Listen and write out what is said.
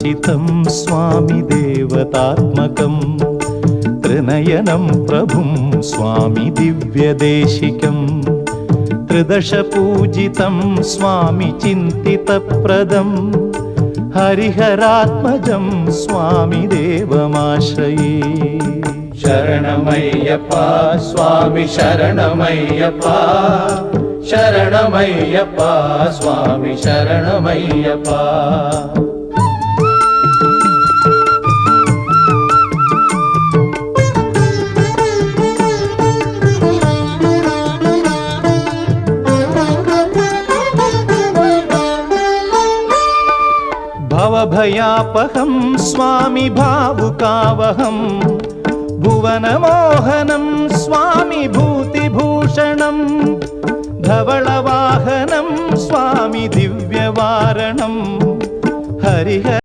चितं स्वामी देवतात्मकं त्रिनयनं प्रभुं स्वामी दिव्यदेशिकं त्रिदशपूजितं स्वामी चिन्तितप्रदं हरिहरात्मजं स्वामी देवमाश्रये। शरणमय्यप्पा स्वामी शरणमय्यप्पा शरणमय्यप्पा स्वामी शरणमय्यप्पा। भवभयापहं स्वामी भावुकावहं भुवनमोहनं स्वामी भूतिभूषणं धवलवाहनं स्वामी दिव्यवारणं हरिहर